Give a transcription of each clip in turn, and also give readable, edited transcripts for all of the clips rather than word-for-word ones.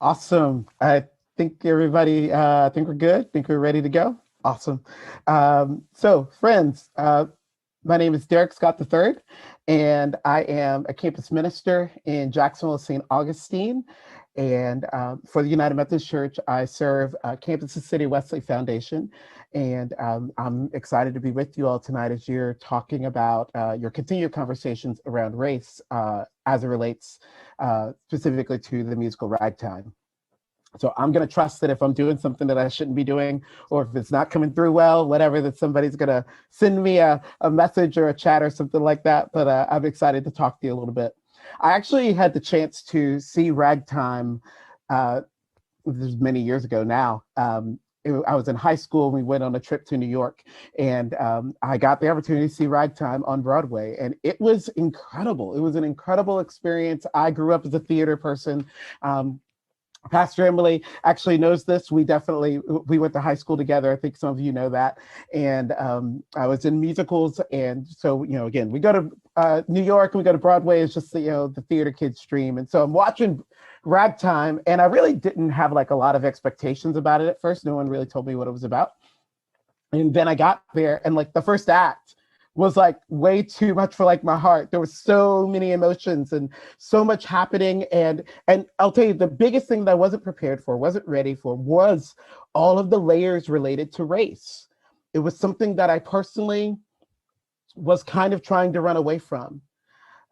Awesome. I think everybody, I think we're good. I think we're ready to go. Awesome. So, friends, my name is Derrick Scott III, and I am a campus minister in Jacksonville, St. Augustine. And for the United Methodist Church, I serve Campus City Wesley Foundation. And I'm excited to be with you all tonight as you're talking about your continued conversations around race as it relates specifically to the musical Ragtime. So I'm going to trust that if I'm doing something that I shouldn't be doing, or if it's not coming through well, whatever, that somebody's going to send me a message or a chat or something like that. But I'm excited to talk to you a little bit. I actually had the chance to see Ragtime this is many years ago now. I was in high school. We went on a trip to New York, and I got the opportunity to see Ragtime on Broadway, and it was incredible. It was an incredible experience. I grew up as a theater person. Pastor Emily actually knows this. We went to high school together. I think some of you know that. And I was in musicals, and so again, we go to New York, and we go to Broadway. It's just the theater kids dream. And so I'm watching Ragtime, and I really didn't have like a lot of expectations about it at first. No one really told me what it was about. And then I got there, and like the first act was like way too much for like my heart. There was so many emotions and so much happening. And I'll tell you, the biggest thing that I wasn't prepared for, wasn't ready for, was all of the layers related to race. It was something that I personally was kind of trying to run away from.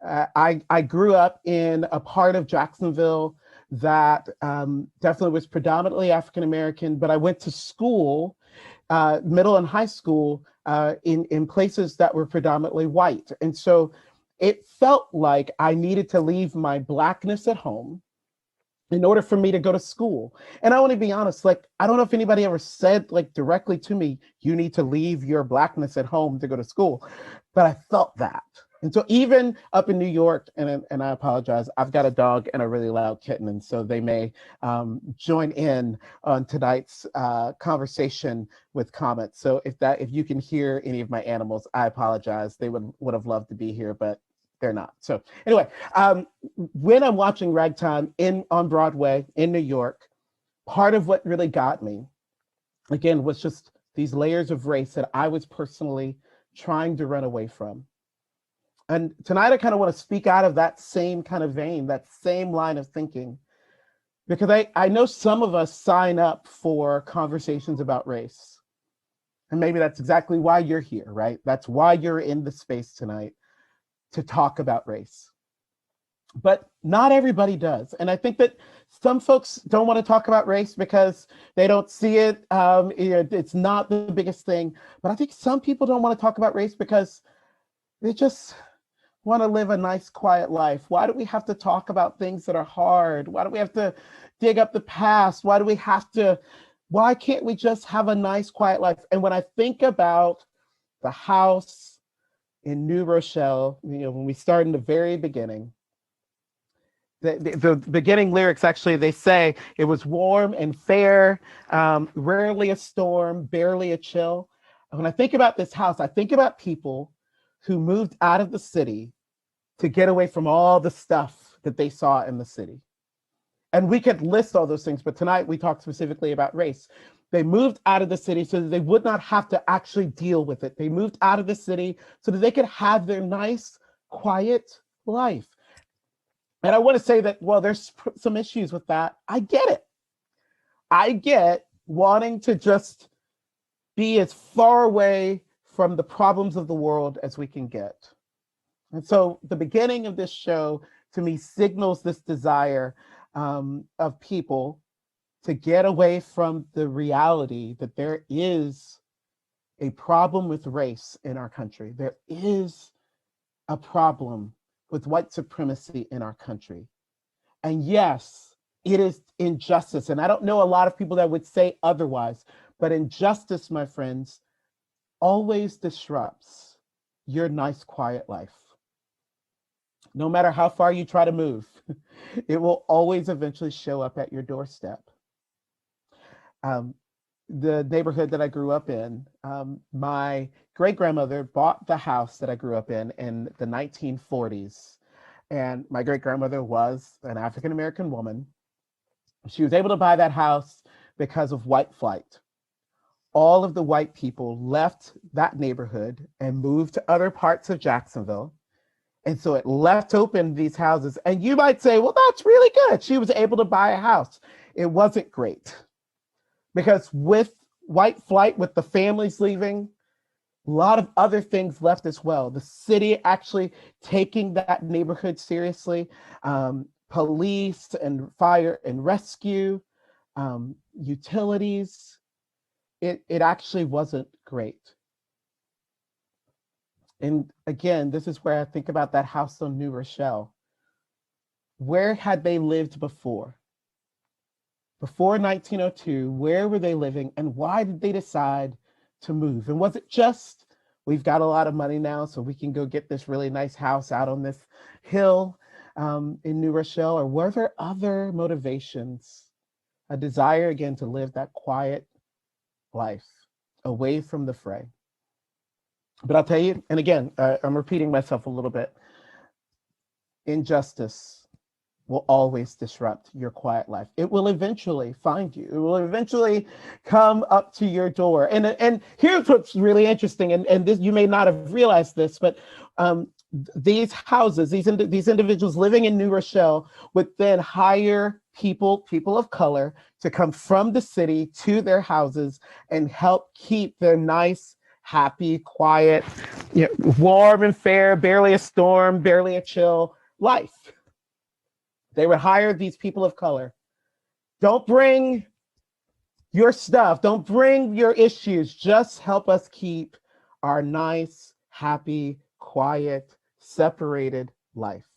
I grew up in a part of Jacksonville that definitely was predominantly African American, but I went to school, middle and high school, in places that were predominantly white. And so it felt like I needed to leave my Blackness at home in order for me to go to school. And I want to be honest, like, I don't know if anybody ever said like directly to me, you need to leave your Blackness at home to go to school, but I felt that. And so even up in New York, and I apologize, I've got a dog and a really loud kitten, and so they may join in on tonight's conversation with comments. So if you can hear any of my animals, I apologize. They would have loved to be here, but they're not. So anyway, when I'm watching Ragtime on Broadway in New York, part of what really got me, again, was just these layers of race that I was personally trying to run away from. And tonight I kind of want to speak out of that same kind of vein, that same line of thinking, because I know some of us sign up for conversations about race. And maybe that's exactly why you're here, right? That's why you're in the space tonight, to talk about race. But not everybody does. And I think that some folks don't want to talk about race because they don't see it. It's not the biggest thing. But I think some people don't want to talk about race because they just want to live a nice, quiet life. Why do we have to talk about things that are hard? Why do we have to dig up the past? Why can't we just have a nice, quiet life? And when I think about the house in New Rochelle, when we start in the very beginning, the beginning lyrics, actually, they say it was warm and fair, rarely a storm, barely a chill. And when I think about this house, I think about people who moved out of the city to get away from all the stuff that they saw in the city. And we could list all those things, but tonight we talked specifically about race. They moved out of the city so that they would not have to actually deal with it. They moved out of the city so that they could have their nice, quiet life. And I want to say that, well, there's some issues with that. I get it. I get wanting to just be as far away from the problems of the world as we can get. And so the beginning of this show, to me, signals this desire of people to get away from the reality that there is a problem with race in our country. There is a problem with white supremacy in our country. And yes, it is injustice. And I don't know a lot of people that would say otherwise, but injustice, my friends, always disrupts your nice, quiet life. No matter how far you try to move, it will always eventually show up at your doorstep. The neighborhood that I grew up in, my great-grandmother bought the house that I grew up in the 1940s. And my great-grandmother was an African-American woman. She was able to buy that house because of white flight. All of the white people left that neighborhood and moved to other parts of Jacksonville. And so it left open these houses. And you might say, well, that's really good. She was able to buy a house. It wasn't great because with white flight, with the families leaving, a lot of other things left as well. The city actually taking that neighborhood seriously, police and fire and rescue, utilities. It actually wasn't great. And again, this is where I think about that house on New Rochelle. Where had they lived before? Before 1902, where were they living and why did they decide to move? And was it just, we've got a lot of money now, so we can go get this really nice house out on this hill in New Rochelle? Or were there other motivations? A desire, again, to live that quiet life away from the fray. But I'll tell you, and again, I'm repeating myself a little bit, injustice will always disrupt your quiet life. It will eventually find you. It will eventually come up to your door. And here's what's really interesting, and this, you may not have realized this, but these houses, these individuals living in New Rochelle would then hire people of color to come from the city to their houses and help keep their nice, happy, quiet, warm and fair, barely a storm, barely a chill life. They would hire these people of color. Don't bring your stuff. Don't bring your issues. Just help us keep our nice, happy, quiet, separated life.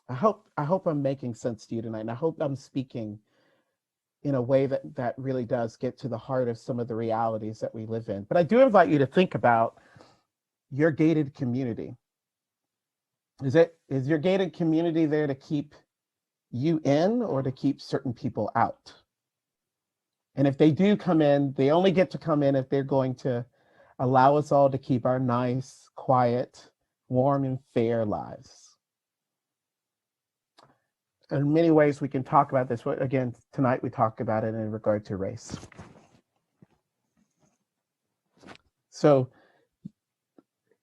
I hope I'm making sense to you tonight. And I hope I'm speaking in a way that really does get to the heart of some of the realities that we live in. But I do invite you to think about your gated community. Is your gated community there to keep you in or to keep certain people out? And if they do come in, they only get to come in if they're going to allow us all to keep our nice, quiet, warm, and fair lives. In many ways, we can talk about this. Again, tonight we talk about it in regard to race. So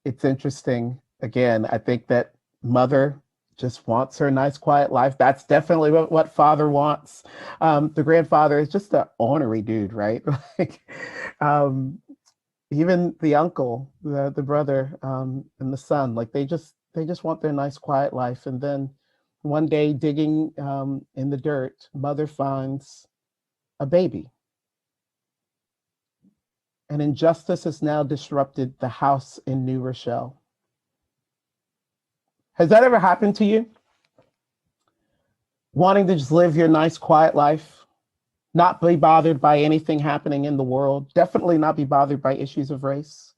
it's interesting. Again, I think that mother just wants her nice, quiet life. That's definitely what father wants. The grandfather is just an ornery dude, right? Even the uncle, the brother, and the son, like they just want their nice, quiet life. And then one day, digging in the dirt, mother finds a baby. And injustice has now disrupted the house in New Rochelle. Has that ever happened to you? Wanting to just live your nice, quiet life, not be bothered by anything happening in the world, definitely not be bothered by issues of race.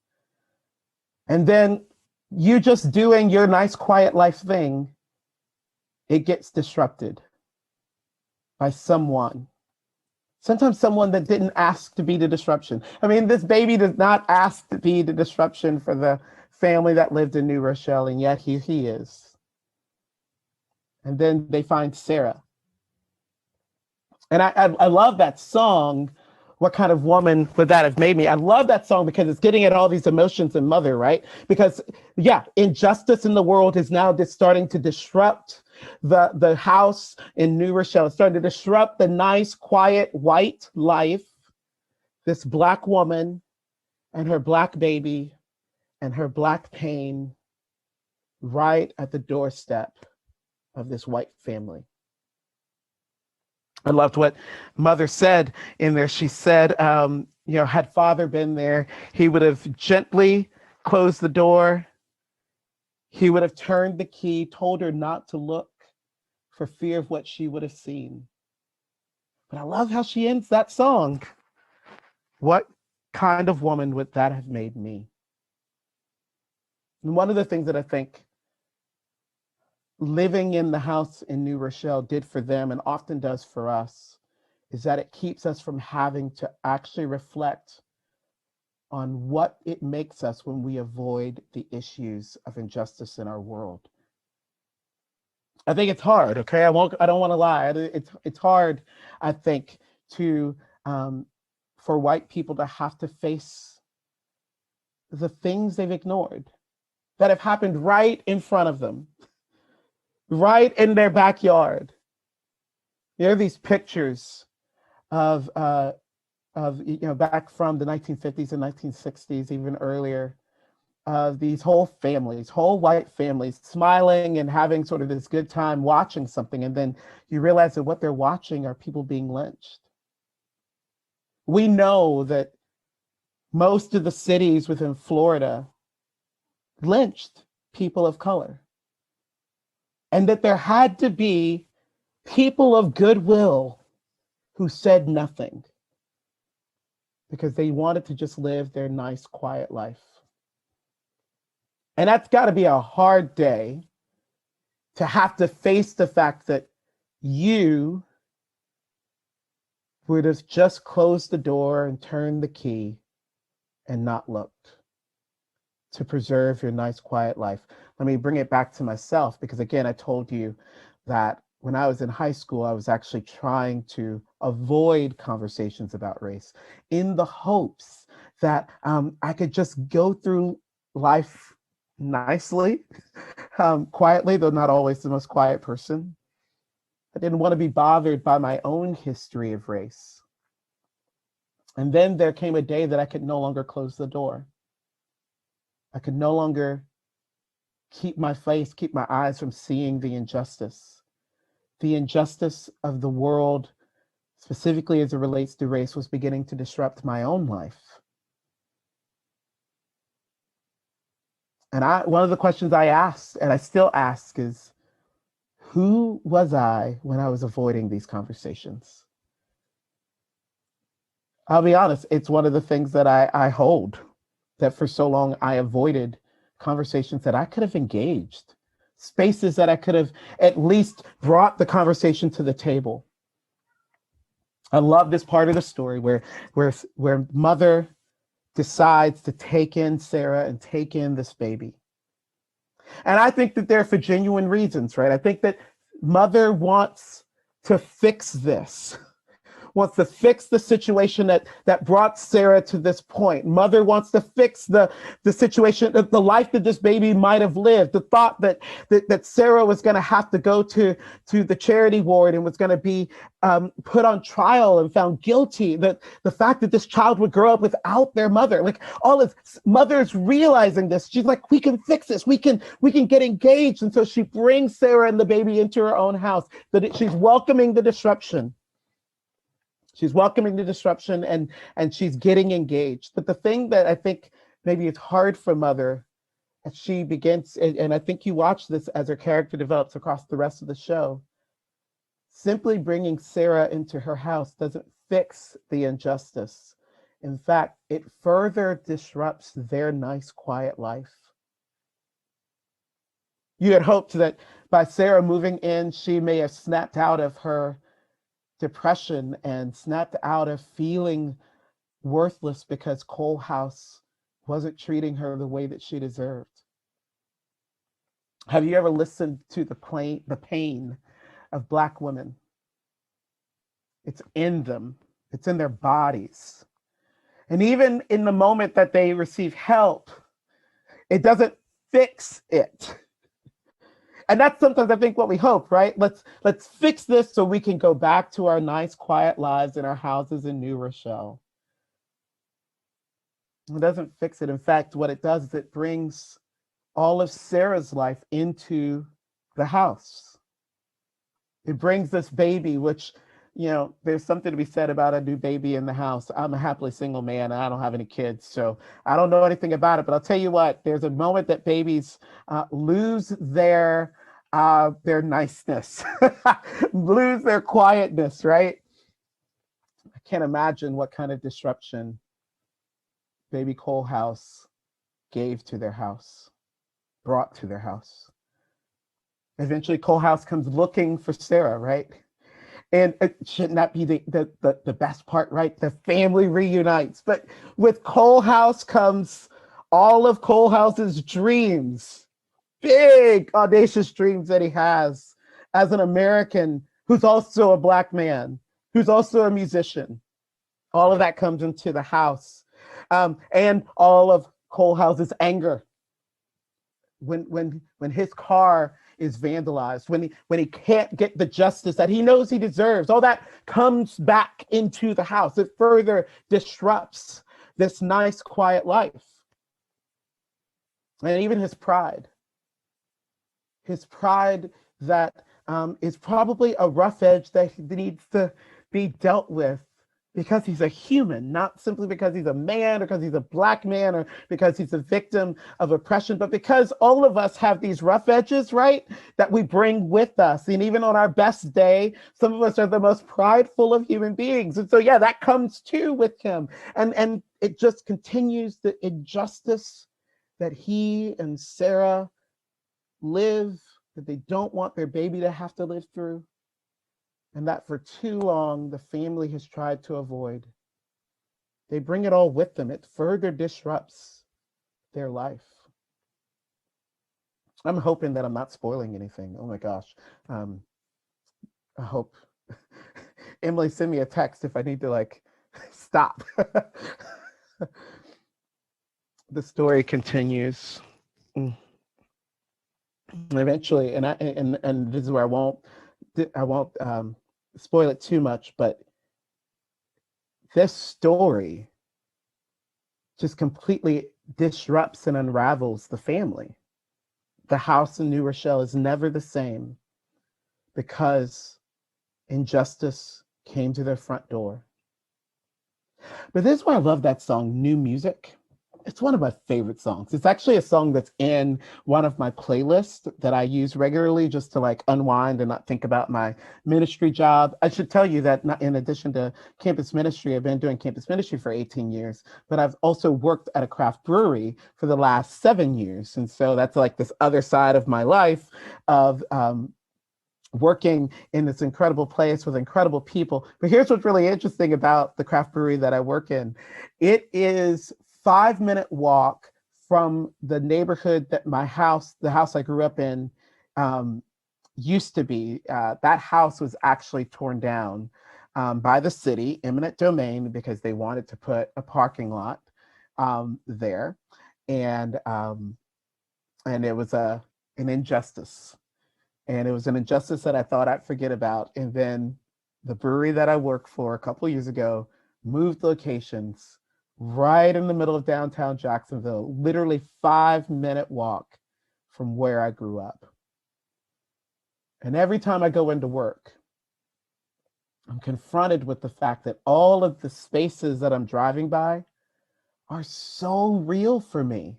And then you just doing your nice, quiet life thing, it gets disrupted by someone. Sometimes someone that didn't ask to be the disruption. I mean, this baby does not ask to be the disruption for the family that lived in New Rochelle, and yet here he is. And then they find Sarah. And I love that song, What Kind of Woman Would That Have Made Me? I love that song because it's getting at all these emotions in mother, right? Because, yeah, injustice in the world is now just starting to disrupt the house in New Rochelle. It's starting to disrupt the nice, quiet, white life. This Black woman and her Black baby and her Black pain right at the doorstep of this white family. I loved what mother said in there. She said, had father been there, he would have gently closed the door. He would have turned the key, told her not to look for fear of what she would have seen. But I love how she ends that song. What kind of woman would that have made me? And one of the things that I think living in the house in New Rochelle did for them and often does for us is that it keeps us from having to actually reflect on what it makes us when we avoid the issues of injustice in our world. I think it's hard. Okay, I don't want to lie. It's hard. I think to for white people to have to face the things they've ignored that have happened right in front of them, right in their backyard. There are these pictures of back from the 1950s and 1960s, even earlier, of these whole families, whole white families, smiling and having sort of this good time watching something, and then you realize that what they're watching are people being lynched. We know that most of the cities within Florida lynched people of color, and that there had to be people of goodwill who said nothing because they wanted to just live their nice, quiet life. And that's got to be a hard day to have to face the fact that you would have just closed the door and turned the key and not looked to preserve your nice, quiet life. Let me bring it back to myself, because again, I told you that when I was in high school, I was actually trying to avoid conversations about race in the hopes that I could just go through life nicely, quietly, though not always the most quiet person. I didn't want to be bothered by my own history of race. And then there came a day that I could no longer close the door. I could no longer keep my eyes from seeing the injustice. The injustice of the world, specifically as it relates to race, was beginning to disrupt my own life. And one of the questions I asked, and I still ask, is who was I when I was avoiding these conversations? I'll be honest, it's one of the things that I hold, that for so long I avoided conversations that I could have engaged, spaces that I could have at least brought the conversation to the table. I love this part of the story where mother decides to take in Sarah and take in this baby. And I think that they're for genuine reasons, right? I think that mother wants to fix this, wants to fix the situation that brought Sarah to this point. Mother wants to fix the situation, the life that this baby might have lived, the thought that Sarah was going to have to go to the charity ward and was going to be put on trial and found guilty, that the fact that this child would grow up without their mother, like all of mother's realizing this. She's like, we can fix this. We can get engaged. And so she brings Sarah and the baby into her own house, she's welcoming the disruption. She's welcoming the disruption and she's getting engaged. But the thing that I think maybe it's hard for mother as she begins, and I think you watch this as her character develops across the rest of the show, simply bringing Sarah into her house doesn't fix the injustice. In fact, it further disrupts their nice, quiet life. You had hoped that by Sarah moving in, she may have snapped out of her depression and snapped out of feeling worthless because Cole House wasn't treating her the way that she deserved. Have you ever listened to the pain of Black women? It's in them. It's in their bodies. And even in the moment that they receive help, it doesn't fix it. And that's sometimes I think what we hope, right? Let's fix this so we can go back to our nice, quiet lives in our houses in New Rochelle. It doesn't fix it. In fact, what it does is it brings all of Sarah's life into the house. It brings this baby, which, you know, there's something to be said about a new baby in the house. I'm a happily single man and I don't have any kids, so I don't know anything about it. But I'll tell you what, there's a moment that babies lose their niceness, lose their quietness, right? I can't imagine what kind of disruption baby Cole House gave to their house, brought to their house. Eventually, Cole House comes looking for Sarah, right? And it shouldn't that be the best part, right? The family reunites. But with Cole House comes all of Cole House's dreams, big, audacious dreams that he has as an American who's also a Black man, who's also a musician. All of that comes into the house. And all of Colehouse's anger when his car is vandalized, when he can't get the justice that he knows he deserves, all that comes back into the house. It further disrupts this nice, quiet life. And even his pride that is probably a rough edge that needs to be dealt with because he's a human, not simply because he's a man or because he's a Black man or because he's a victim of oppression, but because all of us have these rough edges, right, that we bring with us. And even on our best day, some of us are the most prideful of human beings. And so, yeah, that comes too with him. And it just continues the injustice that he and Sarah live, that they don't want their baby to have to live through, and that for too long the family has tried to avoid. They bring it all with them. It further disrupts their life. I'm hoping that I'm not spoiling anything. Oh my gosh. I hope Emily send me a text if I need to like stop. The story continues. Eventually, and this is where I won't spoil it too much, but this story just completely disrupts and unravels the family. The house in New Rochelle is never the same because injustice came to their front door. But this is why I love that song, New Music. It's one of my favorite songs. It's actually a song that's in one of my playlists that I use regularly just to like unwind and not think about my ministry job. I should tell you that in addition to campus ministry, I've been doing campus ministry for 18 years, but I've also worked at a craft brewery for the last 7 years. And so that's like this other side of my life of working in this incredible place with incredible people. But here's what's really interesting about the craft brewery that I work in. It is 5-minute walk from the neighborhood that the house I grew up in, used to be. That house was actually torn down by the city, eminent domain, because they wanted to put a parking lot there. And it was an injustice. And it was an injustice that I thought I'd forget about. And then the brewery that I worked for a couple of years ago moved locations right in the middle of downtown Jacksonville, literally 5-minute walk from where I grew up. And every time I go into work, I'm confronted with the fact that all of the spaces that I'm driving by are so real for me.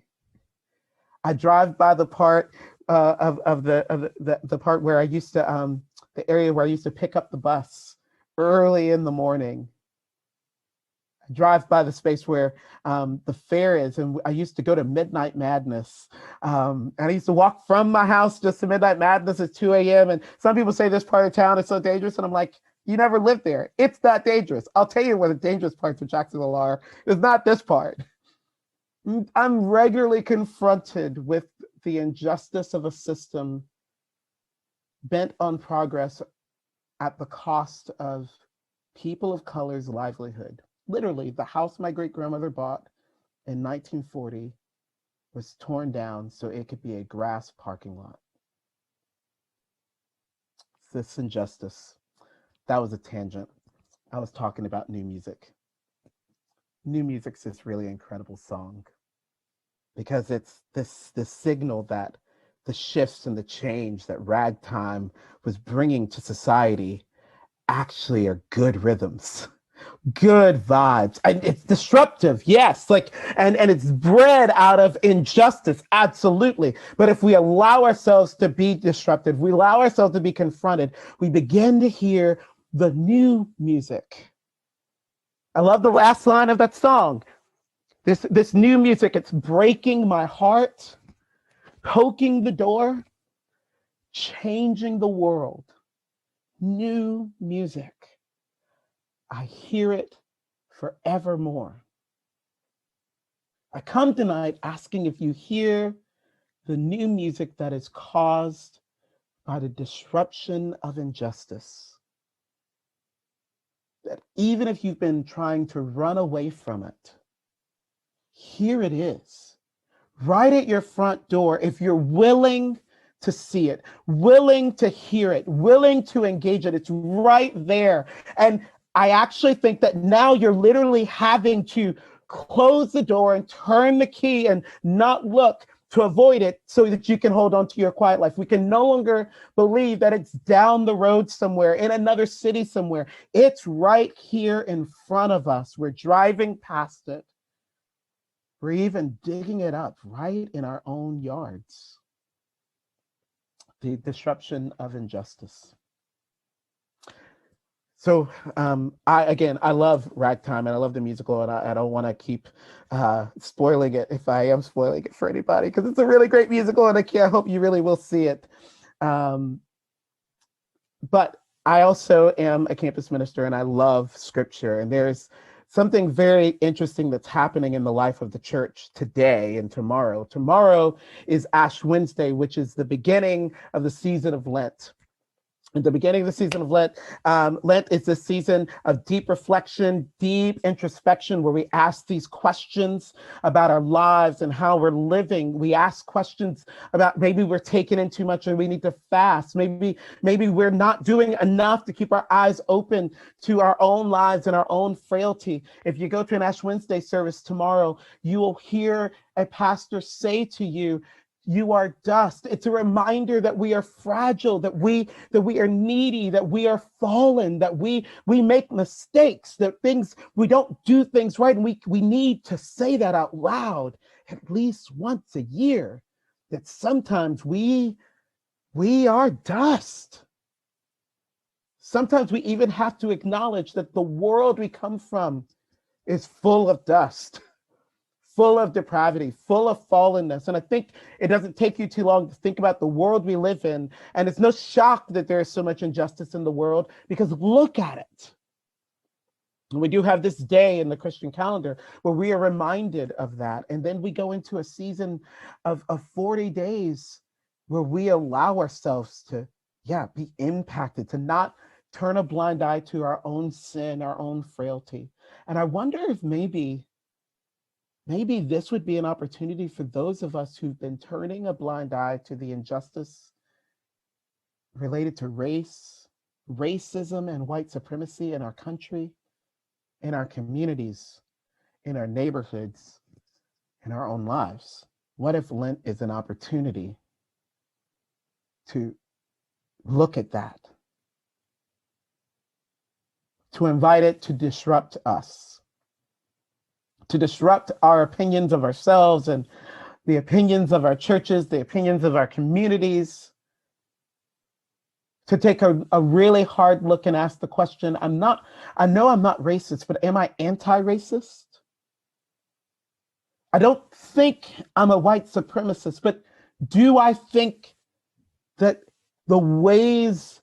I drive by the part of the part where I used to the area where I used to pick up the bus early in the morning. I drive by the space where the fair is, and I used to go to Midnight Madness. And I used to walk from my house just to Midnight Madness at 2 a.m. And some people say this part of town is so dangerous, and I'm like, you never lived there. It's not dangerous. I'll tell you where the dangerous parts of Jacksonville are. It's not this part. I'm regularly confronted with the injustice of a system bent on progress at the cost of people of color's livelihood. Literally, the house my great-grandmother bought in 1940 was torn down so it could be a grass parking lot. It's this injustice. That was a tangent. I was talking about New Music. New Music's this really incredible song because it's this signal that the shifts and the change that ragtime was bringing to society actually are good rhythms, good vibes. And it's disruptive, yes, like, and it's bred out of injustice, absolutely. But if we allow ourselves to be disrupted, we allow ourselves to be confronted, we begin to hear the new music. I love the last line of that song. This new music, it's breaking my heart, poking the door, changing the world. New music. I hear it forevermore. I come tonight asking if you hear the new music that is caused by the disruption of injustice. That even if you've been trying to run away from it, here it is, right at your front door. If you're willing to see it, willing to hear it, willing to engage it, it's right there. And I actually think that now you're literally having to close the door and turn the key and not look to avoid it so that you can hold on to your quiet life. We can no longer believe that it's down the road somewhere, in another city somewhere. It's right here in front of us. We're driving past it. We're even digging it up right in our own yards. The disruption of injustice. So I love Ragtime, and I love the musical, and I don't want to keep spoiling it if I am spoiling it for anybody, because it's a really great musical, and I hope you really will see it. But I also am a campus minister, and I love scripture, and there's something very interesting that's happening in the life of the church today and tomorrow. Tomorrow is Ash Wednesday, which is the beginning of the season of Lent. At the beginning of the season of Lent, Lent is a season of deep reflection, deep introspection, where we ask these questions about our lives and how we're living. We ask questions about maybe we're taking in too much and we need to fast. Maybe we're not doing enough to keep our eyes open to our own lives and our own frailty. If you go to an Ash Wednesday service tomorrow, you will hear a pastor say to you, "You are dust." It's a reminder that we are fragile, that we are needy, that we are fallen, that we make mistakes, that we don't do things right. And we need to say that out loud at least once a year, that sometimes we are dust. Sometimes we even have to acknowledge that the world we come from is full of dust, full of depravity, full of fallenness. And I think it doesn't take you too long to think about the world we live in. And it's no shock that there is so much injustice in the world, because look at it. And we do have this day in the Christian calendar where we are reminded of that. And then we go into a season of 40 days where we allow ourselves to, be impacted, to not turn a blind eye to our own sin, our own frailty. And I wonder if maybe this would be an opportunity for those of us who've been turning a blind eye to the injustice related to race, racism, and white supremacy in our country, in our communities, in our neighborhoods, in our own lives. What if Lent is an opportunity to look at that, to invite it to disrupt us, to disrupt our opinions of ourselves and the opinions of our churches, the opinions of our communities, to take a really hard look and ask the question, I know I'm not racist, but am I anti-racist? I don't think I'm a white supremacist, but do I think that the ways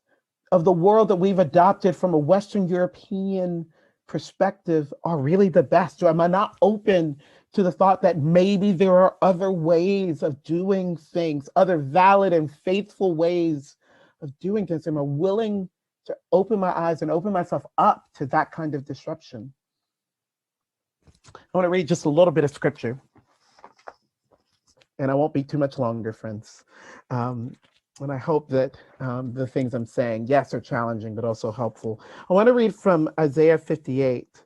of the world that we've adopted from a Western European perspective are really the best? Or am I not open to the thought that maybe there are other ways of doing things, other valid and faithful ways of doing things? Am I willing to open my eyes and open myself up to that kind of disruption? I want to read just a little bit of scripture, and I won't be too much longer, friends. And I hope that the things I'm saying, yes, are challenging, but also helpful. I want to read from Isaiah 58.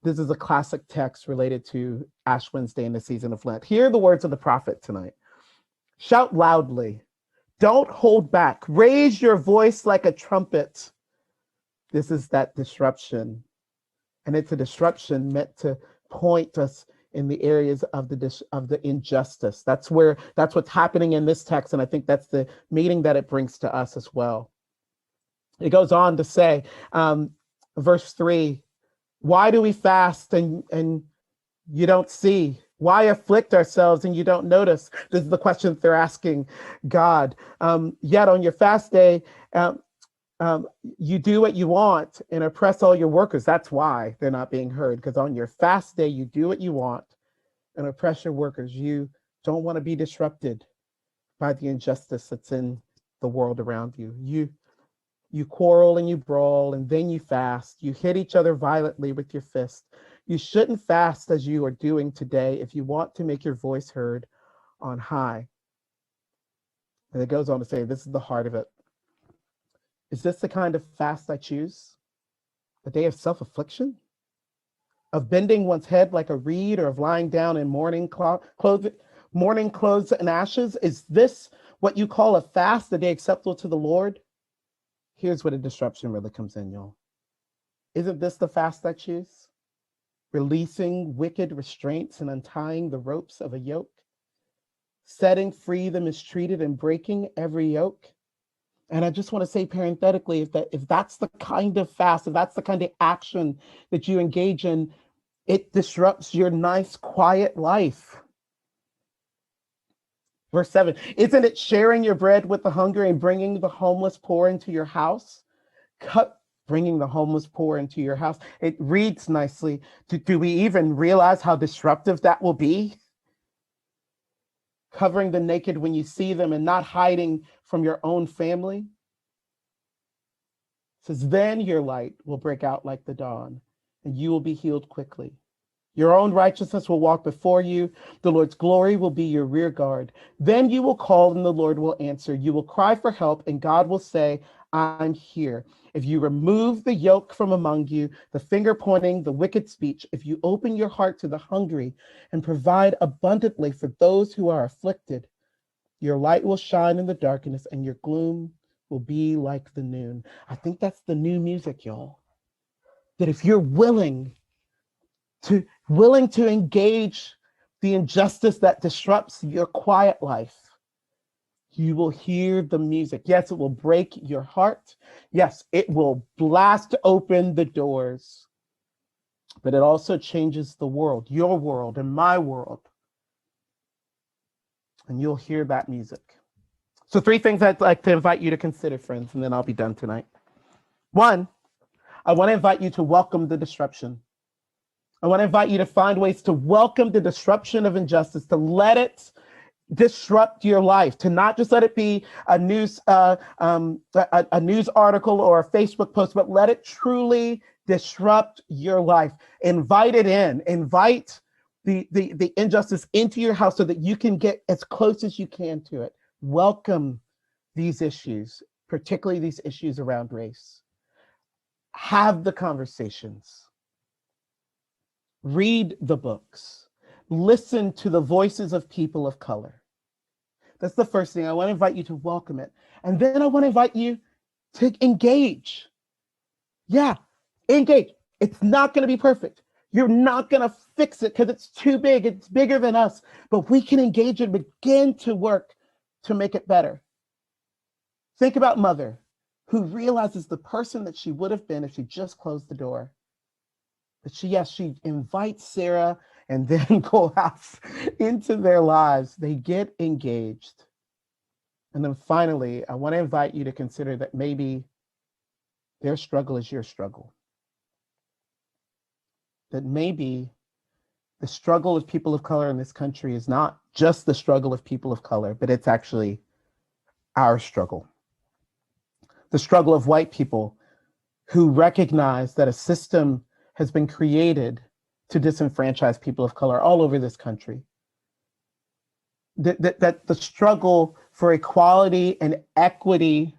This is a classic text related to Ash Wednesday in the season of Lent. Hear the words of the prophet tonight. Shout loudly. Don't hold back. Raise your voice like a trumpet. This is that disruption. And it's a disruption meant to point us in the areas of the injustice. That's what's happening in this text, and I think that's the meaning that it brings to us as well. It goes on to say, verse 3, why do we fast and you don't see? Why afflict ourselves and you don't notice? This is the question that they're asking God. Yet on your fast day, you do what you want and oppress all your workers. That's why they're not being heard, because on your fast day, you do what you want and oppress your workers. You don't want to be disrupted by the injustice that's in the world around you. You quarrel and you brawl, and then you fast. You hit each other violently with your fist. You shouldn't fast as you are doing today if you want to make your voice heard on high. And it goes on to say, this is the heart of it. Is this the kind of fast I choose? A day of self-affliction? Of bending one's head like a reed, or of lying down in mourning clothes and ashes? Is this what you call a fast, a day acceptable to the Lord? Here's where the disruption really comes in, y'all. Isn't this the fast I choose? Releasing wicked restraints and untying the ropes of a yoke, setting free the mistreated and breaking every yoke. And I just want to say parenthetically, if that's the kind of fast, if that's the kind of action that you engage in, it disrupts your nice, quiet life. Verse 7, isn't it sharing your bread with the hungry and bringing the homeless poor into your house? Bringing the homeless poor into your house. It reads nicely. Do we even realize how disruptive that will be? Covering the naked when you see them and not hiding from your own family. It says, then your light will break out like the dawn, and you will be healed quickly. Your own righteousness will walk before you. The Lord's glory will be your rear guard. Then you will call and the Lord will answer. You will cry for help and God will say, I'm here. If you remove the yoke from among you, the finger pointing, the wicked speech, if you open your heart to the hungry and provide abundantly for those who are afflicted, your light will shine in the darkness and your gloom will be like the noon. I think that's the new music, y'all. That if you're willing to engage the injustice that disrupts your quiet life, you will hear the music. Yes, it will break your heart. Yes, it will blast open the doors, but it also changes the world, your world and my world. And you'll hear that music. So 3 things I'd like to invite you to consider, friends, and then I'll be done tonight. 1, I want to invite you to welcome the disruption. I want to invite you to find ways to welcome the disruption of injustice, to let it disrupt your life, to not just let it be a news article or a Facebook post, but let it truly disrupt your life. Invite it in. Invite the injustice into your house so that you can get as close as you can to it. Welcome these issues, particularly these issues around race. Have the conversations. Read the books. Listen to the voices of people of color. That's the first thing. I want to invite you to welcome it. And then I want to invite you to engage. Yeah, engage. It's not going to be perfect. You're not going to fix it because it's too big. It's bigger than us. But we can engage and begin to work to make it better. Think about Mother, who realizes the person that she would have been if she just closed the door. But she invites Sarah and then Kohlhaas into their lives. They get engaged. And then finally, I want to invite you to consider that maybe their struggle is your struggle. That maybe the struggle of people of color in this country is not just the struggle of people of color, but it's actually our struggle. The struggle of white people who recognize that a system has been created to disenfranchise people of color all over this country. That the struggle for equality and equity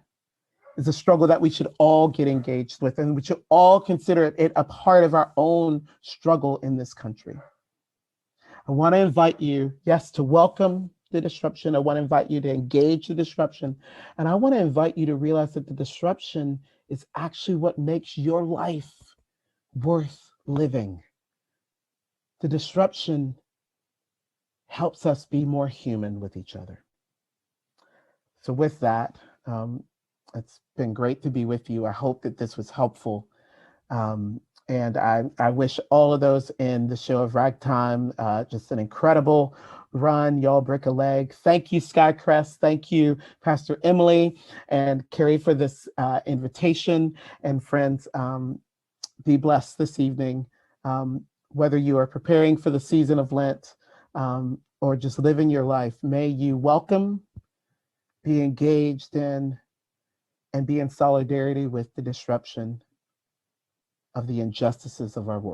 is a struggle that we should all get engaged with, and we should all consider it a part of our own struggle in this country. I want to invite you, yes, to welcome the disruption. I want to invite you to engage the disruption. And I want to invite you to realize that the disruption is actually what makes your life worth living. The disruption helps us be more human with each other. So with that, it's been great to be with you. I hope that this was helpful. And I wish all of those in the show of Ragtime just an incredible run. Y'all break a leg. Thank you, Skycrest. Thank you, Pastor Emily and Carrie, for this invitation. And friends, be blessed this evening. Whether you are preparing for the season of Lent or just living your life, may you welcome be engaged in, and be in solidarity with the disruption of the injustices of our world.